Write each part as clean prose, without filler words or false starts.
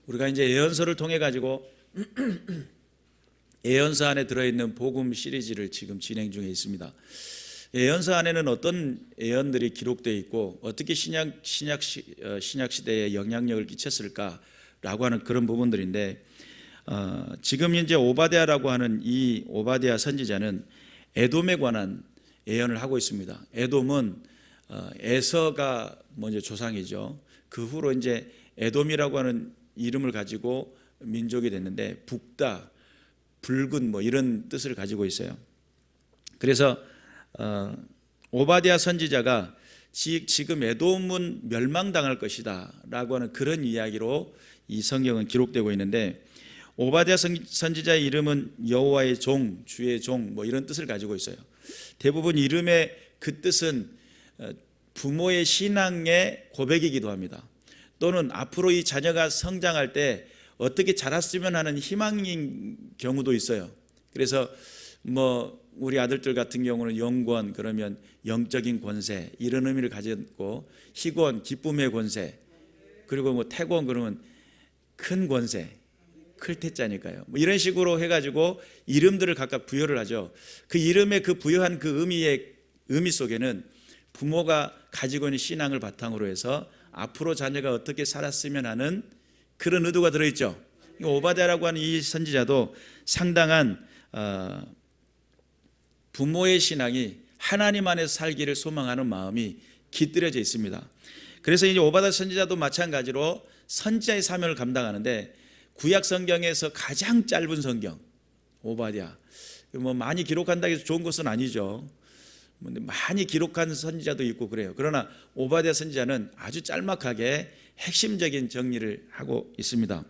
우리가 이제 예언서를 통해 가지고 예언서 안에 들어있는 복음 시리즈를 지금 진행 중에 있습니다. 예언서 안에는 어떤 예언들이 기록되어 있고 어떻게 신약 시대에 영향력을 끼쳤을까라고 하는 그런 부분들인데, 지금 이제 오바댜라고 하는 이 오바댜 선지자는 에돔에 관한 예언을 하고 있습니다. 에돔은 에서가 먼저 조상이죠. 그 후로 이제 에돔이라고 하는 이름을 가지고 민족이 됐는데, 북다, 붉은 뭐 이런 뜻을 가지고 있어요. 그래서 오바댜 선지자가 지금 에돔은 멸망당할 것이다 라고 하는 그런 이야기로 이 성경은 기록되고 있는데, 오바댜 선지자의 이름은 여호와의 종, 주의 종 뭐 이런 뜻을 가지고 있어요. 대부분 이름의 그 뜻은 부모의 신앙의 고백이기도 합니다. 또는 앞으로 이 자녀가 성장할 때 어떻게 자랐으면 하는 희망인 경우도 있어요. 그래서 뭐 우리 아들들 같은 경우는 영권 그러면 영적인 권세 이런 의미를 가졌고, 희권 기쁨의 권세, 그리고 뭐 태권 그러면 큰 권세, 클 태자니까요. 뭐 이런 식으로 해가지고 이름들을 각각 부여를 하죠. 그 이름에 그 부여한 그 의미 속에는 부모가 가지고 있는 신앙을 바탕으로 해서 앞으로 자녀가 어떻게 살았으면 하는 그런 의도가 들어있죠. 오바댜라고 하는 이 선지자도 상당한 부모의 신앙이 하나님 안에서 살기를 소망하는 마음이 깃들여져 있습니다. 그래서 이제 오바댜 선지자도 마찬가지로 선지자의 사명을 감당하는데, 구약 성경에서 가장 짧은 성경 오바댜, 뭐 많이 기록한다고 해서 좋은 것은 아니죠. 많이 기록한 선지자도 있고 그래요. 그러나 오바댜 선지자는 아주 짤막하게 핵심적인 정리를 하고 있습니다.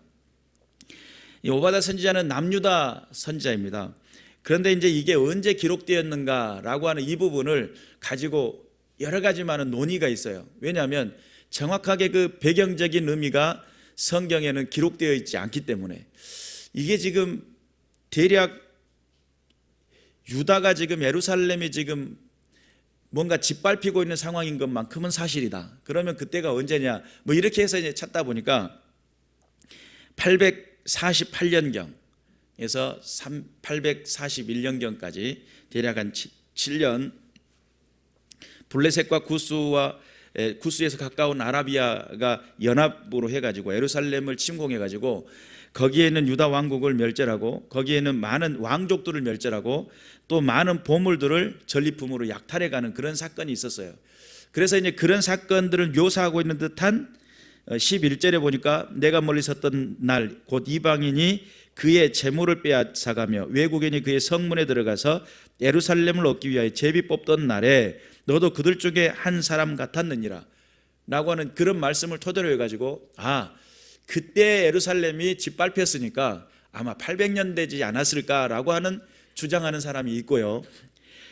이 오바댜 선지자는 남유다 선지자입니다. 그런데 이제 이게 언제 기록되었는가라고 하는 이 부분을 가지고 여러 가지 많은 논의가 있어요. 왜냐하면 정확하게 그 배경적인 의미가 성경에는 기록되어 있지 않기 때문에, 이게 지금 대략 유다가 지금 예루살렘이 지금 뭔가 짓밟히고 있는 상황인 것만큼은 사실이다. 그러면 그때가 언제냐? 뭐 이렇게 해서 이제 찾다 보니까 848년경에서 841년경까지 대략 한 7년, 블레셋과 구스에서 가까운 아라비아가 연합으로 해가지고 예루살렘을 침공해가지고 거기에는 유다 왕국을 멸절하고 거기에는 많은 왕족들을 멸절하고 또 많은 보물들을 전리품으로 약탈해가는 그런 사건이 있었어요. 그래서 이제 그런 사건들을 묘사하고 있는 듯한 11절에 보니까, 내가 멀리 섰던 날 곧 이방인이 그의 재물을 빼앗아가며 외국인이 그의 성문에 들어가서 예루살렘을 얻기 위하여 제비 뽑던 날에 너도 그들 중에 한 사람 같았느니라 라고 하는 그런 말씀을 토대로 해가지고, 그때 예루살렘이 짓밟혔으니까 아마 800년 되지 않았을까라고 하는 주장하는 사람이 있고요.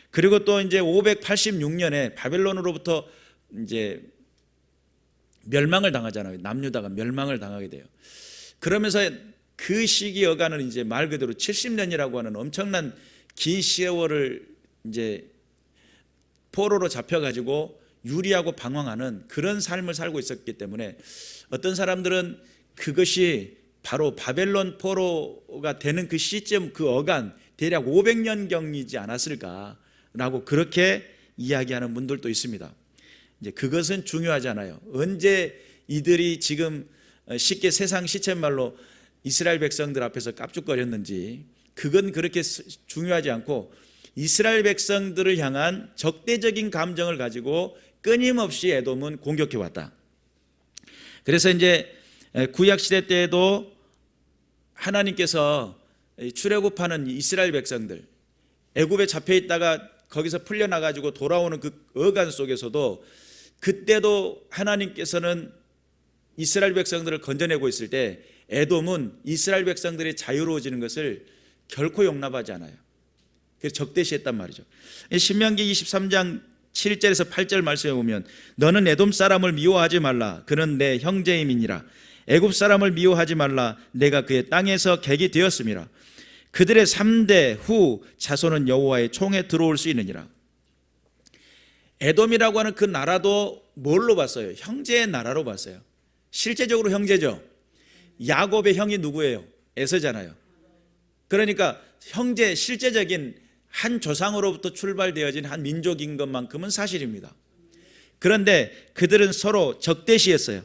그리고 또 이제 586년에 바벨론으로부터 이제 멸망을 당하잖아요. 남유다가 멸망을 당하게 돼요. 그러면서 그 시기 여간은 이제 말 그대로 70년이라고 하는 엄청난 긴 세월을 이제 포로로 잡혀가지고 유리하고 방황하는 그런 삶을 살고 있었기 때문에, 어떤 사람들은 그것이 바로 바벨론 포로가 되는 그 시점, 그 어간 대략 500년경이지 않았을까라고 그렇게 이야기하는 분들도 있습니다. 이제 그것은 중요하지 않아요. 언제 이들이 지금 쉽게 세상 시쳇말로 이스라엘 백성들 앞에서 깝죽거렸는지 그건 그렇게 중요하지 않고, 이스라엘 백성들을 향한 적대적인 감정을 가지고 끊임없이 에돔은 공격해 왔다. 그래서 이제 구약 시대 때에도 하나님께서 출애굽하는 이스라엘 백성들, 애굽에 잡혀 있다가 거기서 풀려나 가지고 돌아오는 그 어간 속에서도, 그때도 하나님께서는 이스라엘 백성들을 건져내고 있을 때 에돔은 이스라엘 백성들이 자유로워지는 것을 결코 용납하지 않아요. 그래서 적대시했단 말이죠. 신명기 23장 7절에서 8절 말씀에 보면, 너는 에돔 사람을 미워하지 말라. 그는 내 형제임이니라. 애굽 사람을 미워하지 말라. 내가 그의 땅에서 객이 되었음이라. 그들의 3대 후 자손은 여호와의 총에 들어올 수 있느니라. 에돔이라고 하는 그 나라도 뭘로 봤어요? 형제의 나라로 봤어요. 실제적으로 형제죠. 야곱의 형이 누구예요? 에서잖아요. 그러니까 형제, 실제적인 한 조상으로부터 출발되어진 한 민족인 것만큼은 사실입니다. 그런데 그들은 서로 적대시했어요.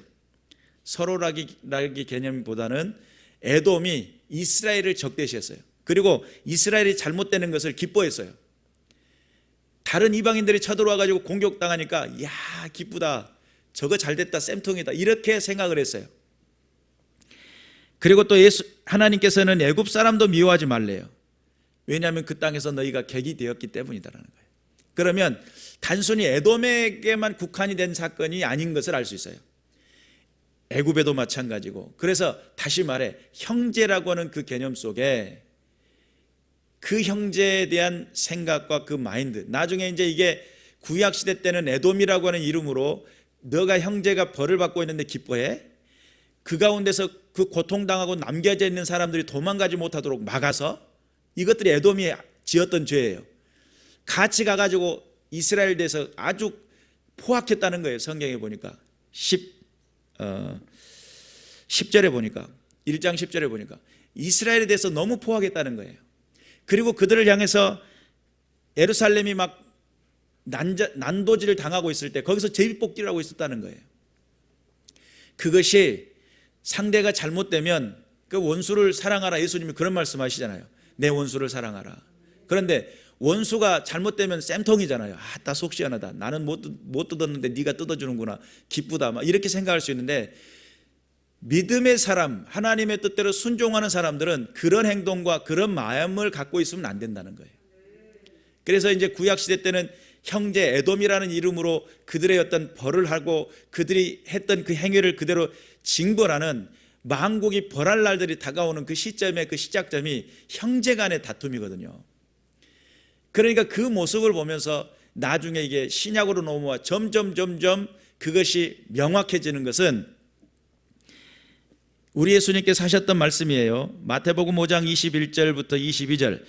서로라기 개념보다는 에돔이 이스라엘을 적대시했어요. 그리고 이스라엘이 잘못되는 것을 기뻐했어요. 다른 이방인들이 쳐들어와가지고 공격당하니까 야 기쁘다, 저거 잘됐다, 쌤통이다, 이렇게 생각을 했어요. 그리고 또 하나님께서는 애굽 사람도 미워하지 말래요. 왜냐하면 그 땅에서 너희가 객이 되었기 때문이다라는 거예요. 그러면 단순히 에돔에게만 국한이 된 사건이 아닌 것을 알 수 있어요. 애굽에도 마찬가지고. 그래서 다시 말해, 형제라고 하는 그 개념 속에 그 형제에 대한 생각과 그 마인드, 나중에 이제 이게 구약 시대 때는 에돔이라고 하는 이름으로 너가 형제가 벌을 받고 있는데 기뻐해? 그 가운데서 그 고통당하고 남겨져 있는 사람들이 도망가지 못하도록 막아서, 이것들이 에돔이 지었던 죄예요. 같이 가가지고 이스라엘 대해서 아주 포악했다는 거예요. 성경에 보니까 10절에 보니까, 1장 10절에 보니까 이스라엘에 대해서 너무 포악했다는 거예요. 그리고 그들을 향해서 예루살렘이 막 난도질을 당하고 있을 때 거기서 제비뽑기를 하고 있었다는 거예요. 그것이 상대가 잘못되면 그 원수를 사랑하라, 예수님이 그런 말씀하시잖아요. 내 원수를 사랑하라. 그런데 원수가 잘못되면 쌤통이잖아요. 나 속 시원하다, 나는 못 뜯었는데 네가 뜯어주는구나, 기쁘다, 막 이렇게 생각할 수 있는데, 믿음의 사람, 하나님의 뜻대로 순종하는 사람들은 그런 행동과 그런 마음을 갖고 있으면 안 된다는 거예요. 그래서 이제 구약 시대 때는 형제 에돔이라는 이름으로 그들의 어떤 벌을 하고 그들이 했던 그 행위를 그대로 징벌하는, 만국이 벌할 날들이 다가오는 그 시점의 그 시작점이 형제 간의 다툼이거든요. 그러니까 그 모습을 보면서 나중에 이게 신약으로 넘어와 점점 그것이 명확해지는 것은 우리 예수님께서 하셨던 말씀이에요. 마태복음 5장 21절부터 22절,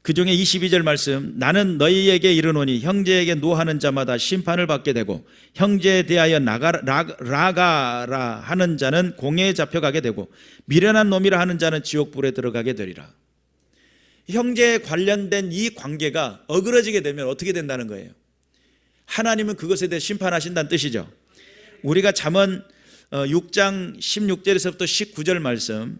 그 중에 22절 말씀, 나는 너희에게 이르노니 형제에게 노하는 자마다 심판을 받게 되고 형제에 대하여 나가라 하는 자는 공회에 잡혀가게 되고 미련한 놈이라 하는 자는 지옥불에 들어가게 되리라. 형제에 관련된 이 관계가 어그러지게 되면 어떻게 된다는 거예요? 하나님은 그것에 대해 심판하신다는 뜻이죠. 우리가 잠언 6장 16절에서부터 19절 말씀,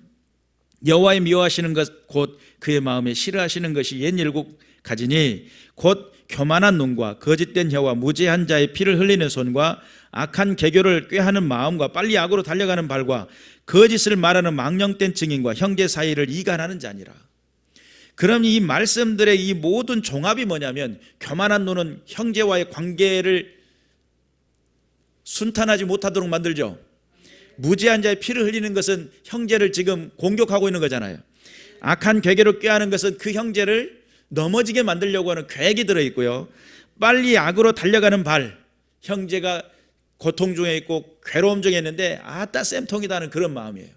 여호와의 미워하시는 것 곧 그의 마음에 싫어하시는 것이 옛 7가지니 곧 교만한 눈과 거짓된 혀와 무죄한 자의 피를 흘리는 손과 악한 계교를 꾀하는 마음과 빨리 악으로 달려가는 발과 거짓을 말하는 망령된 증인과 형제 사이를 이간하는 자니라. 그럼 이 말씀들의 이 모든 종합이 뭐냐면, 교만한 눈은 형제와의 관계를 순탄하지 못하도록 만들죠. 무죄한 자의 피를 흘리는 것은 형제를 지금 공격하고 있는 거잖아요. 악한 계계로 꾀하는 것은 그 형제를 넘어지게 만들려고 하는 계획이 들어있고요. 빨리 악으로 달려가는 발, 형제가 고통 중에 있고 괴로움 중에 있는데 아따 쌤통이다 하는 그런 마음이에요.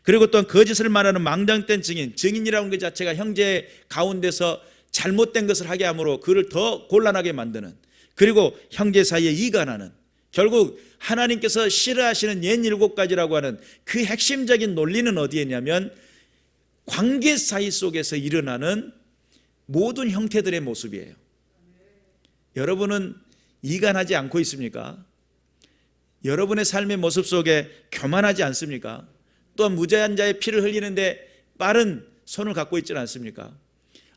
그리고 또한 거짓을 말하는 망령된 증인이라는 것 자체가 형제 가운데서 잘못된 것을 하게 함으로 그를 더 곤란하게 만드는, 그리고 형제 사이에 이간하는, 결국 하나님께서 싫어하시는 옛 7가지라고 하는 그 핵심적인 논리는 어디에 있냐면 관계 사이 속에서 일어나는 모든 형태들의 모습이에요. 여러분은 이간하지 않고 있습니까? 여러분의 삶의 모습 속에 교만하지 않습니까? 또한 무죄한 자의 피를 흘리는데 빠른 손을 갖고 있지는 않습니까?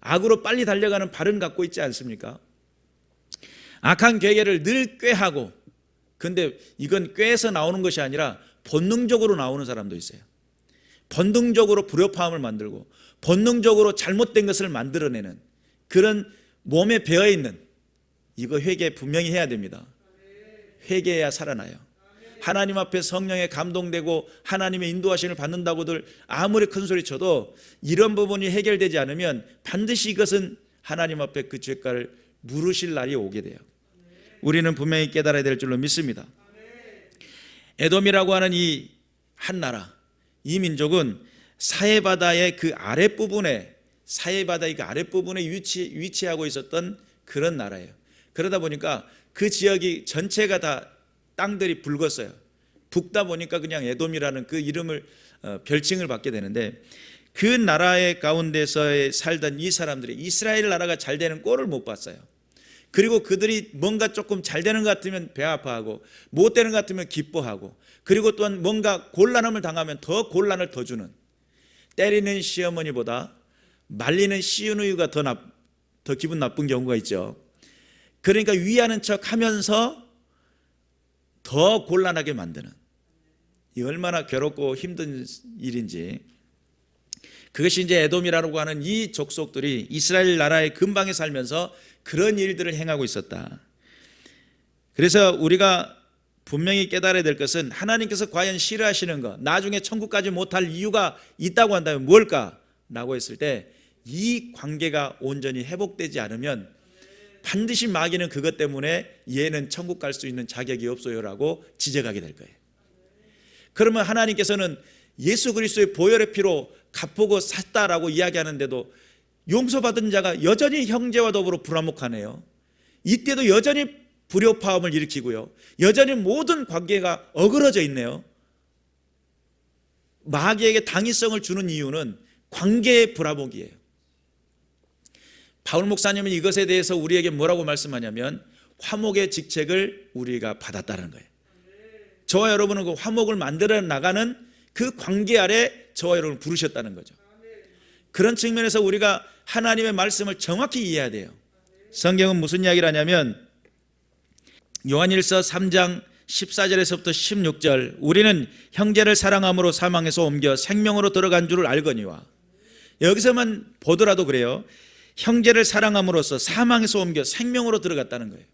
악으로 빨리 달려가는 발은 갖고 있지 않습니까? 악한 계획을 늘 꾀하고, 근데 이건 꾀에서 나오는 것이 아니라 본능적으로 나오는 사람도 있어요. 본능적으로 불협화음을 만들고 본능적으로 잘못된 것을 만들어내는 그런 몸에 배어있는, 이거 회개 분명히 해야 됩니다. 회개해야 살아나요. 하나님 앞에 성령에 감동되고 하나님의 인도하심을 받는다고들 아무리 큰 소리 쳐도 이런 부분이 해결되지 않으면 반드시 이것은 하나님 앞에 그 죄가를 물으실 날이 오게 돼요. 우리는 분명히 깨달아야 될 줄로 믿습니다. 에돔이라고 하는 이 한 나라, 이 민족은 사해바다의 그 아랫부분에, 사해바다의 그 아랫부분에 위치하고 있었던 그런 나라예요. 그러다 보니까 그 지역이 전체가 다 땅들이 붉었어요. 북다 보니까 그냥 에돔이라는 그 이름을 별칭을 받게 되는데, 그 나라의 가운데서 살던 이 사람들이 이스라엘 나라가 잘 되는 꼴을 못 봤어요. 그리고 그들이 뭔가 조금 잘 되는 것 같으면 배 아파하고, 못 되는 것 같으면 기뻐하고, 그리고 또한 뭔가 곤란함을 당하면 더 곤란을 더 주는, 때리는 시어머니보다 말리는 시누이가 더 기분 나쁜 경우가 있죠. 그러니까 위하는 척 하면서 더 곤란하게 만드는, 이 얼마나 괴롭고 힘든 일인지. 그것이 이제 에돔이라고 하는 이 족속들이 이스라엘 나라의 근방에 살면서 그런 일들을 행하고 있었다. 그래서 우리가 분명히 깨달아야 될 것은, 하나님께서 과연 싫어하시는 것, 나중에 천국 가지 못할 이유가 있다고 한다면 뭘까? 라고 했을 때, 이 관계가 온전히 회복되지 않으면 반드시 마귀는 그것 때문에 얘는 천국 갈 수 있는 자격이 없어요라고 지적하게 될 거예요. 그러면 하나님께서는 예수 그리스도의 보혈의 피로 갚고 샀다라고 이야기하는데도 용서받은 자가 여전히 형제와 더불어 불화목하네요. 이때도 여전히 불효파음을 일으키고요, 여전히 모든 관계가 어그러져 있네요. 마귀에게 당위성을 주는 이유는 관계의 불화목이에요. 바울 목사님은 이것에 대해서 우리에게 뭐라고 말씀하냐면, 화목의 직책을 우리가 받았다는 거예요. 저와 여러분은 그 화목을 만들어 나가는 그 관계 아래 저와 여러분을 부르셨다는 거죠. 그런 측면에서 우리가 하나님의 말씀을 정확히 이해해야 돼요. 성경은 무슨 이야기를 하냐면, 요한일서 3장 14절에서부터 16절, 우리는 형제를 사랑함으로 사망에서 옮겨 생명으로 들어간 줄을 알거니와, 여기서만 보더라도 그래요. 형제를 사랑함으로써 사망에서 옮겨 생명으로 들어갔다는 거예요.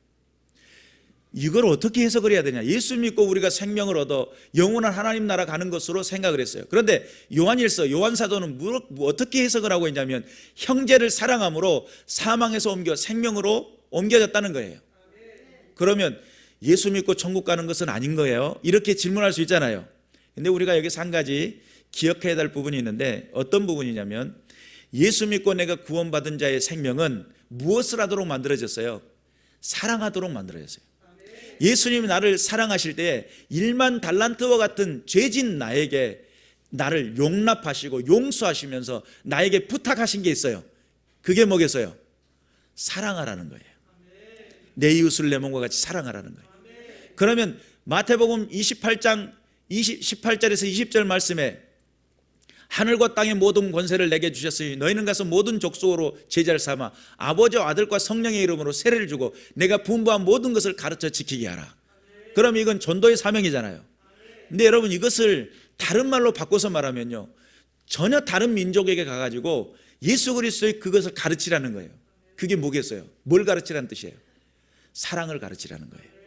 이걸 어떻게 해석을 해야 되냐? 예수 믿고 우리가 생명을 얻어 영원한 하나님 나라 가는 것으로 생각을 했어요. 그런데 요한일서, 요한사도는 어떻게 해석을 하고 있냐면, 형제를 사랑함으로 사망에서 옮겨 생명으로 옮겨졌다는 거예요. 그러면 예수 믿고 천국 가는 것은 아닌 거예요? 이렇게 질문할 수 있잖아요. 근데 우리가 여기서 한 가지 기억해야 될 부분이 있는데, 어떤 부분이냐면, 예수 믿고 내가 구원받은 자의 생명은 무엇을 하도록 만들어졌어요? 사랑하도록 만들어졌어요. 예수님이 나를 사랑하실 때 1만 달란트와 같은 죄진 나에게 나를 용납하시고 용서하시면서 나에게 부탁하신 게 있어요. 그게 뭐겠어요? 사랑하라는 거예요. 내 이웃을 내 몸과 같이 사랑하라는 거예요. 그러면 마태복음 28장 18절에서 20절 말씀에, 하늘과 땅의 모든 권세를 내게 주셨으니 너희는 가서 모든 족속으로 제자를 삼아 아버지와 아들과 성령의 이름으로 세례를 주고 내가 분부한 모든 것을 가르쳐 지키게 하라. 그럼 이건 전도의 사명이잖아요. 근데 여러분, 이것을 다른 말로 바꿔서 말하면요, 전혀 다른 민족에게 가가지고 예수 그리스도의 그것을 가르치라는 거예요. 그게 뭐겠어요? 뭘 가르치라는 뜻이에요? 사랑을 가르치라는 거예요.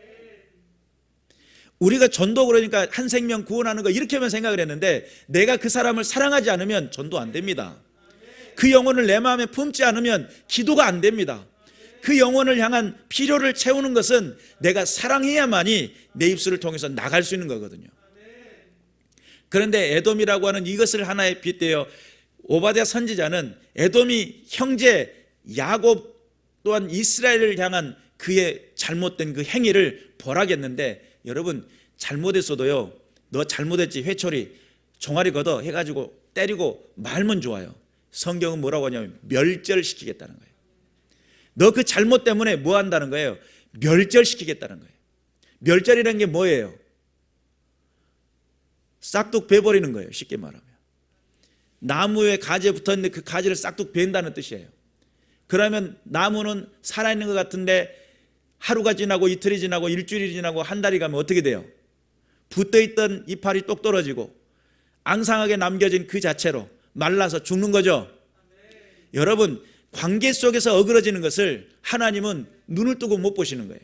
우리가 전도, 그러니까 한 생명 구원하는 거 이렇게만 생각을 했는데, 내가 그 사람을 사랑하지 않으면 전도 안 됩니다. 그 영혼을 내 마음에 품지 않으면 기도가 안 됩니다. 그 영혼을 향한 필요를 채우는 것은 내가 사랑해야만이 내 입술을 통해서 나갈 수 있는 거거든요. 그런데 에돔이라고 하는 이것을 하나에 빗대어 오바댜 선지자는 에돔이 형제 야곱 또한 이스라엘을 향한 그의 잘못된 그 행위를 벌하겠는데, 여러분, 잘못했어도요, 너 잘못했지 회초리 종아리 걷어 해가지고 때리고 말면 좋아요. 성경은 뭐라고 하냐면 멸절시키겠다는 거예요. 너 그 잘못 때문에 뭐 한다는 거예요? 멸절시키겠다는 거예요. 멸절이라는 게 뭐예요? 싹둑 베버리는 거예요. 쉽게 말하면 나무에 가지에 붙어있는데 그 가지를 싹둑 벤다는 뜻이에요. 그러면 나무는 살아있는 것 같은데 하루가 지나고 이틀이 지나고 일주일이 지나고 한 달이 가면 어떻게 돼요? 붙어있던 이파리 똑 떨어지고 앙상하게 남겨진 그 자체로 말라서 죽는 거죠. 여러분, 관계 속에서 어그러지는 것을 하나님은 눈을 뜨고 못 보시는 거예요.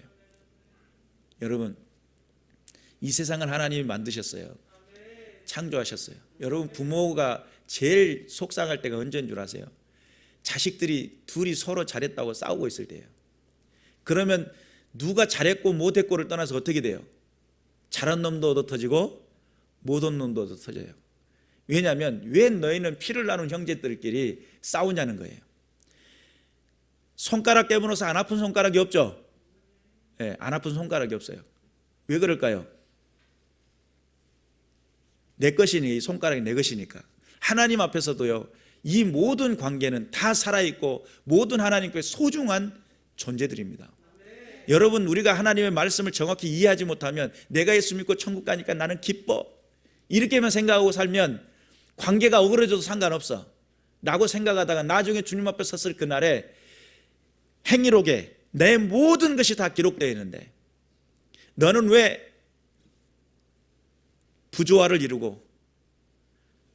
여러분, 이 세상을 하나님이 만드셨어요. 창조하셨어요. 여러분, 부모가 제일 속상할 때가 언제인 줄 아세요? 자식들이 둘이 서로 잘했다고 싸우고 있을 때예요. 그러면 누가 잘했고 못했고를 떠나서 어떻게 돼요? 잘한 놈도 얻어 터지고 못한 놈도 얻어 터져요. 왜냐하면 왜 너희는 피를 나눈 형제들끼리 싸우냐는 거예요. 손가락 깨물어서 안 아픈 손가락이 없죠? 네, 안 아픈 손가락이 없어요. 왜 그럴까요? 내 것이니, 이 손가락이 내 것이니까. 하나님 앞에서도요, 이 모든 관계는 다 살아있고 모든 하나님께 소중한 존재들입니다. 여러분, 우리가 하나님의 말씀을 정확히 이해하지 못하면 내가 예수 믿고 천국 가니까 나는 기뻐, 이렇게만 생각하고 살면 관계가 어그러져도 상관없어 라고 생각하다가 나중에 주님 앞에 섰을 그날에 행위록에 내 모든 것이 다 기록되어 있는데 너는 왜 부조화를 이루고,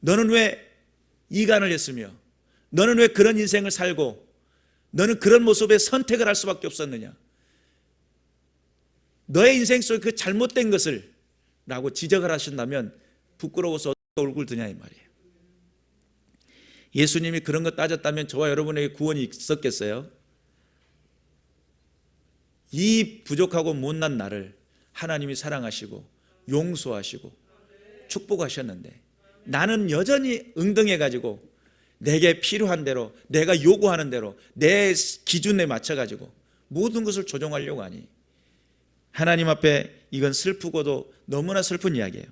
너는 왜 이간을 했으며, 너는 왜 그런 인생을 살고, 너는 그런 모습에 선택을 할 수밖에 없었느냐, 너의 인생 속에 그 잘못된 것을 라고 지적을 하신다면 부끄러워서 얼굴 드냐 이 말이에요. 예수님이 그런 거 따졌다면 저와 여러분에게 구원이 있었겠어요? 이 부족하고 못난 나를 하나님이 사랑하시고 용서하시고 축복하셨는데 나는 여전히 응등해가지고 내게 필요한 대로, 내가 요구하는 대로 내 기준에 맞춰가지고 모든 것을 조종하려고 하니 하나님 앞에 이건 슬프고도 너무나 슬픈 이야기예요.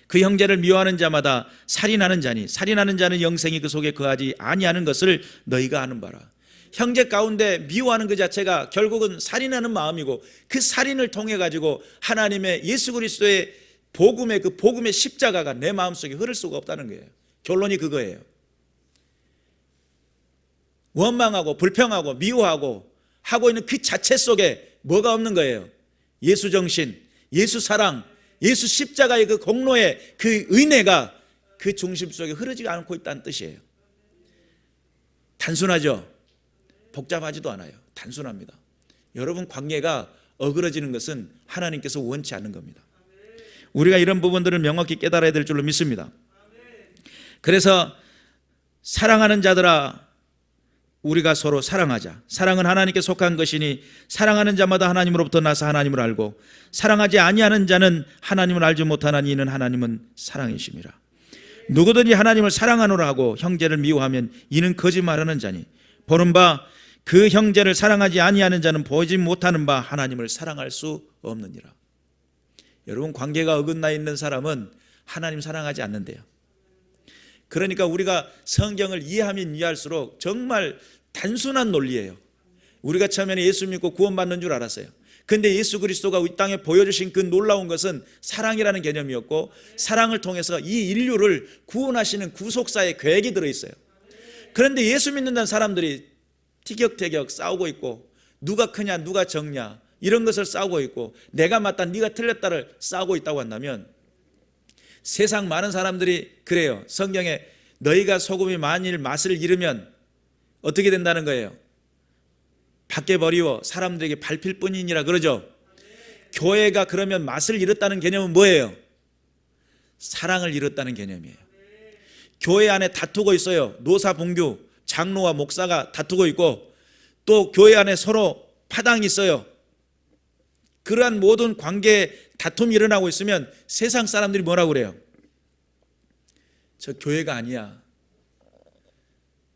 그 형제를 미워하는 자마다 살인하는 자니 살인하는 자는 영생이 그 속에 거하지 아니하는 것을 너희가 아는 바라. 형제 가운데 미워하는 그 자체가 결국은 살인하는 마음이고, 그 살인을 통해 가지고 하나님의 예수 그리스도의 복음의 그 복음의 십자가가 내 마음속에 흐를 수가 없다는 거예요. 결론이 그거예요. 원망하고 불평하고 미워하고 하고 있는 그 자체 속에 뭐가 없는 거예요? 예수 정신, 예수 사랑, 예수 십자가의 그 공로의 그 은혜가 그 중심 속에 흐르지 않고 있다는 뜻이에요. 단순하죠? 복잡하지도 않아요. 단순합니다. 여러분, 관계가 어그러지는 것은 하나님께서 원치 않는 겁니다. 우리가 이런 부분들을 명확히 깨달아야 될 줄로 믿습니다. 그래서 사랑하는 자들아, 우리가 서로 사랑하자. 사랑은 하나님께 속한 것이니 사랑하는 자마다 하나님으로부터 나서 하나님을 알고 사랑하지 아니하는 자는 하나님을 알지 못하나니 이는 하나님은 사랑이심이라. 누구든지 하나님을 사랑하노라 하고 형제를 미워하면 이는 거짓말하는 자니 보는 바 그 형제를 사랑하지 아니하는 자는 보지 못하는 바 하나님을 사랑할 수 없느니라. 여러분, 관계가 어긋나 있는 사람은 하나님 사랑하지 않는데요. 그러니까 우리가 성경을 이해하면 이해할수록 정말 단순한 논리예요. 우리가 처음에는 예수 믿고 구원받는 줄 알았어요. 근데 예수 그리스도가 이 땅에 보여주신 그 놀라운 것은 사랑이라는 개념이었고, 사랑을 통해서 이 인류를 구원하시는 구속사의 계획이 들어있어요. 그런데 예수 믿는다는 사람들이 티격태격 싸우고 있고, 누가 크냐 누가 적냐 이런 것을 싸우고 있고, 내가 맞다 네가 틀렸다를 싸우고 있다고 한다면, 세상 많은 사람들이 그래요. 성경에 너희가 소금이 만일 맛을 잃으면 어떻게 된다는 거예요? 밖에 버리워 사람들에게 밟힐 뿐이니라 그러죠. 교회가 그러면 맛을 잃었다는 개념은 뭐예요? 사랑을 잃었다는 개념이에요. 교회 안에 다투고 있어요. 노사 분규, 장로와 목사가 다투고 있고, 또 교회 안에 서로 파당이 있어요. 그러한 모든 관계에 다툼이 일어나고 있으면 세상 사람들이 뭐라고 그래요? 저 교회가 아니야.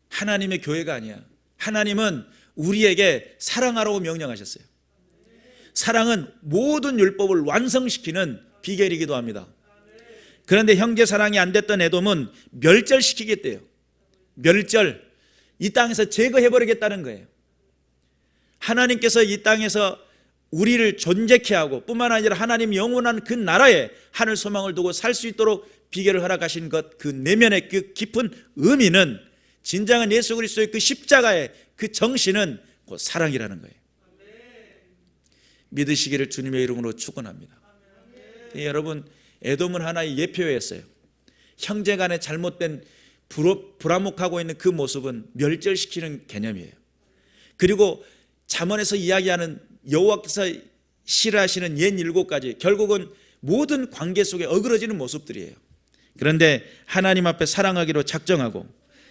하나님의 교회가 아니야. 하나님은 우리에게 사랑하라고 명령하셨어요. 사랑은 모든 율법을 완성시키는 비결이기도 합니다. 그런데 형제 사랑이 안 됐던 에돔은 멸절시키겠대요. 멸절, 이 땅에서 제거해버리겠다는 거예요. 하나님께서 이 땅에서 우리를 존재케 하고 뿐만 아니라 하나님 영원한 그 나라에 하늘 소망을 두고 살 수 있도록 비결을 허락하신 것, 그 내면의 그 깊은 의미는, 진정한 예수 그리스도의 그 십자가의 그 정신은 곧 사랑이라는 거예요. 믿으시기를 주님의 이름으로 축원합니다. 여러분, 에돔은 하나의 예표였어요. 형제 간에 잘못된 불화목하고 있는 그 모습은 멸절시키는 개념이에요. 그리고 잠언에서 이야기하는 여호와께서 싫어하시는 옛 7가지, 결국은 모든 관계 속에 어그러지는 모습들이에요. 그런데 하나님 앞에 사랑하기로 작정하고,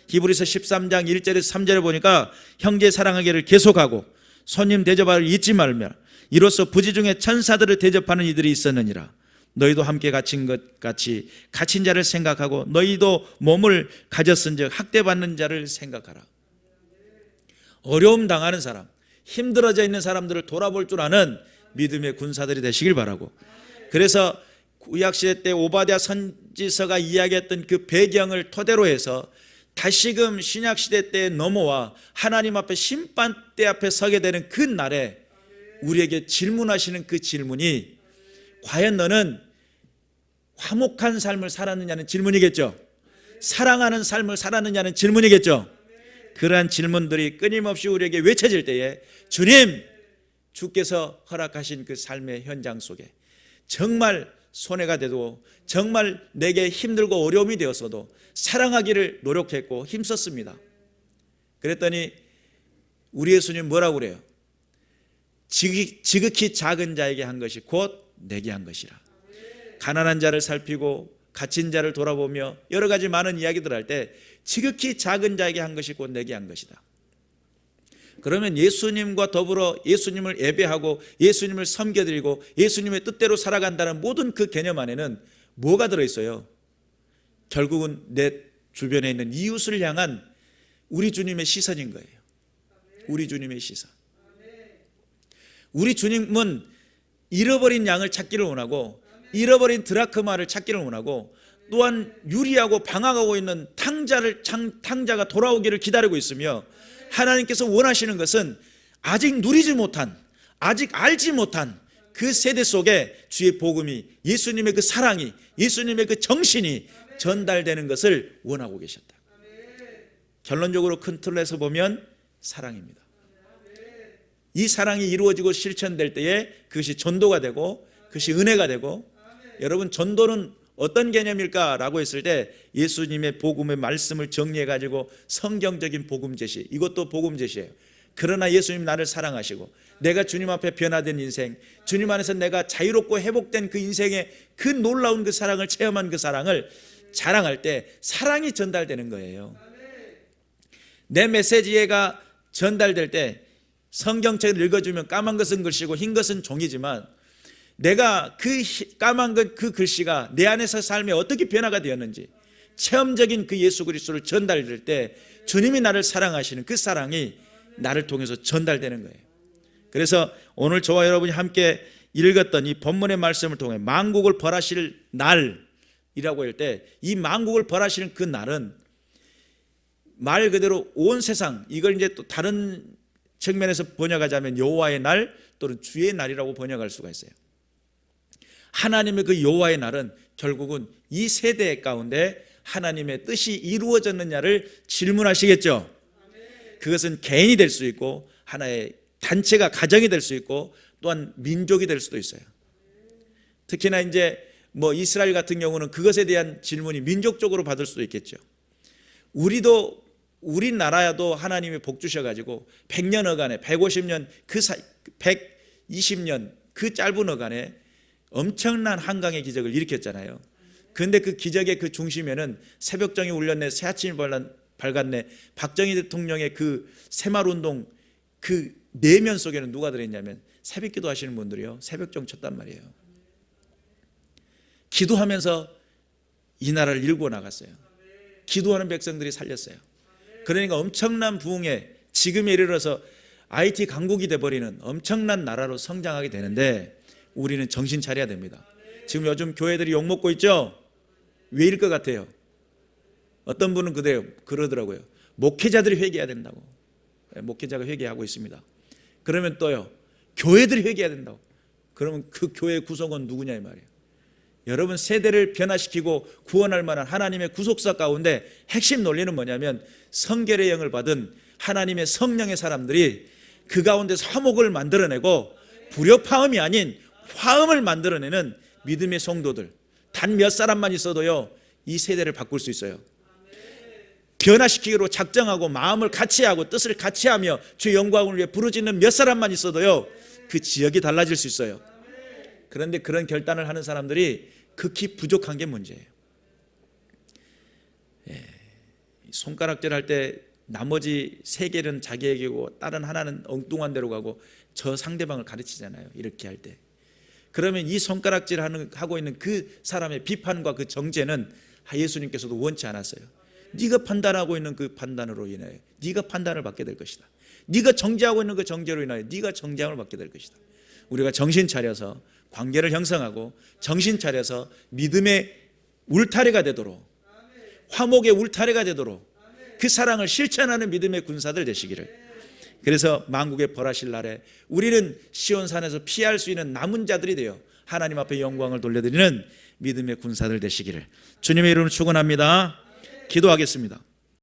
히브리서 13장 1절에서 3절에 보니까 형제 사랑하기를 계속하고 손님 대접하기를 잊지 말며 이로써 부지 중에 천사들을 대접하는 이들이 있었느니라. 너희도 함께 갇힌 것 같이 갇힌 자를 생각하고 너희도 몸을 가졌은즉 학대받는 자를 생각하라. 어려움 당하는 사람, 힘들어져 있는 사람들을 돌아볼 줄 아는 믿음의 군사들이 되시길 바라고, 그래서 구약시대 때 오바댜 선지서가 이야기했던 그 배경을 토대로 해서 다시금 신약시대 때에 넘어와 하나님 앞에 심판대 앞에 서게 되는 그 날에 우리에게 질문하시는 그 질문이 과연 너는 화목한 삶을 살았느냐는 질문이겠죠. 사랑하는 삶을 살았느냐는 질문이겠죠. 그러한 질문들이 끊임없이 우리에게 외쳐질 때에 주님, 주께서 허락하신 그 삶의 현장 속에 정말 손해가 되고 정말 내게 힘들고 어려움이 되었어도 사랑하기를 노력했고 힘썼습니다. 그랬더니 우리 예수님 뭐라고 그래요? 지극히 작은 자에게 한 것이 곧 내게 한 것이라. 가난한 자를 살피고 갇힌 자를 돌아보며 여러 가지 많은 이야기들 할 때 지극히 작은 자에게 한 것이 곧 내게 한 것이다. 그러면 예수님과 더불어 예수님을 예배하고 예수님을 섬겨드리고 예수님의 뜻대로 살아간다는 모든 그 개념 안에는 뭐가 들어있어요? 결국은 내 주변에 있는 이웃을 향한 우리 주님의 시선인 거예요. 우리 주님의 시선. 우리 주님은 잃어버린 양을 찾기를 원하고 잃어버린 드라크마를 찾기를 원하고 또한 유리하고 방황하고 있는 탕자가 돌아오기를 기다리고 있으며 하나님께서 원하시는 것은 아직 누리지 못한, 아직 알지 못한 그 세대 속에 주의 복음이, 예수님의 그 사랑이, 예수님의 그 정신이 전달되는 것을 원하고 계셨다. 결론적으로 큰 틀에서 보면 사랑입니다. 이 사랑이 이루어지고 실천될 때에 그것이 전도가 되고 그것이 은혜가 되고, 여러분 전도는 어떤 개념일까라고 했을 때 예수님의 복음의 말씀을 정리해 가지고 성경적인 복음 제시, 이것도 복음 제시예요. 그러나 예수님 나를 사랑하시고 내가 주님 앞에 변화된 인생, 주님 안에서 내가 자유롭고 회복된 그 인생의 그 놀라운 그 사랑을 체험한 그 사랑을 자랑할 때 사랑이 전달되는 거예요. 내 메시지가 전달될 때 성경책을 읽어주면 까만 것은 글씨고 흰 것은 종이지만 내가 그 까만 그 글씨가 내 안에서 삶에 어떻게 변화가 되었는지 체험적인 그 예수 그리스도를 전달될 때 주님이 나를 사랑하시는 그 사랑이 나를 통해서 전달되는 거예요. 그래서 오늘 저와 여러분이 함께 읽었던 이 본문의 말씀을 통해 만국을 벌하실 날이라고 할 때 이 만국을 벌하시는 그 날은 말 그대로 온 세상, 이걸 이제 또 다른 측면에서 번역하자면 여호와의 날 또는 주의 날이라고 번역할 수가 있어요. 하나님의 그 여호와의 날은 결국은 이 세대 가운데 하나님의 뜻이 이루어졌느냐를 질문하시겠죠. 그것은 개인이 될 수 있고 하나의 단체가 가정이 될 수 있고 또한 민족이 될 수도 있어요. 특히나 이제 이스라엘 같은 경우는 그것에 대한 질문이 민족적으로 받을 수도 있겠죠. 우리나라도 하나님이 복 주셔가지고 100년 어간에 150년 120년 그 짧은 어간에 엄청난 한강의 기적을 일으켰잖아요. 그런데 그 기적의 그 중심에는 새벽정이 울렸네, 새아침이 밝았네, 박정희 대통령의 그 새마을운동 그 내면 속에는 누가 들어있냐면 새벽기도 하시는 분들이요, 새벽정 쳤단 말이에요. 기도하면서 이 나라를 일구어 나갔어요. 기도하는 백성들이 살렸어요. 그러니까 엄청난 부흥에 지금에 이르러서 IT 강국이 돼버리는 엄청난 나라로 성장하게 되는데 우리는 정신 차려야 됩니다. 지금 요즘 교회들이 욕먹고 있죠? 왜일 것 같아요? 어떤 분은 그러더라고요. 목회자들이 회개해야 된다고. 목회자가 회개하고 있습니다. 그러면 또요, 교회들이 회개해야 된다고. 그러면 그 교회 구성원 누구냐 이 말이에요. 여러분, 세대를 변화시키고 구원할 만한 하나님의 구속사 가운데 핵심 논리는 뭐냐면 성결의 영을 받은 하나님의 성령의 사람들이 그 가운데서 화목을 만들어내고 불협화음이 아닌 화음을 만들어내는 믿음의 성도들, 단 몇 사람만 있어도요 이 세대를 바꿀 수 있어요. 변화시키기로 작정하고 마음을 같이 하고 뜻을 같이 하며 주의 영광을 위해 부르짖는 몇 사람만 있어도요 그 지역이 달라질 수 있어요. 그런데 그런 결단을 하는 사람들이 극히 부족한 게 문제예요. 손가락질 할 때 나머지 세 개는 자기에게고 다른 하나는 엉뚱한 데로 가고 저 상대방을 가르치잖아요. 이렇게 할 때. 그러면 이 손가락질 하고 있는 그 사람의 비판과 그 정죄는 예수님께서도 원치 않았어요. 네가 판단하고 있는 그 판단으로 인하여 네가 판단을 받게 될 것이다. 네가 정죄하고 있는 그 정죄로 인하여 네가 정죄함을 받게 될 것이다. 우리가 정신 차려서 관계를 형성하고 정신 차려서 믿음의 울타리가 되도록, 화목의 울타리가 되도록 그 사랑을 실천하는 믿음의 군사들 되시기를. 그래서 만국의 벌하실 날에 우리는 시온산에서 피할 수 있는 남은 자들이 되어 하나님 앞에 영광을 돌려드리는 믿음의 군사들 되시기를 주님의 이름으로 축원합니다. 기도하겠습니다.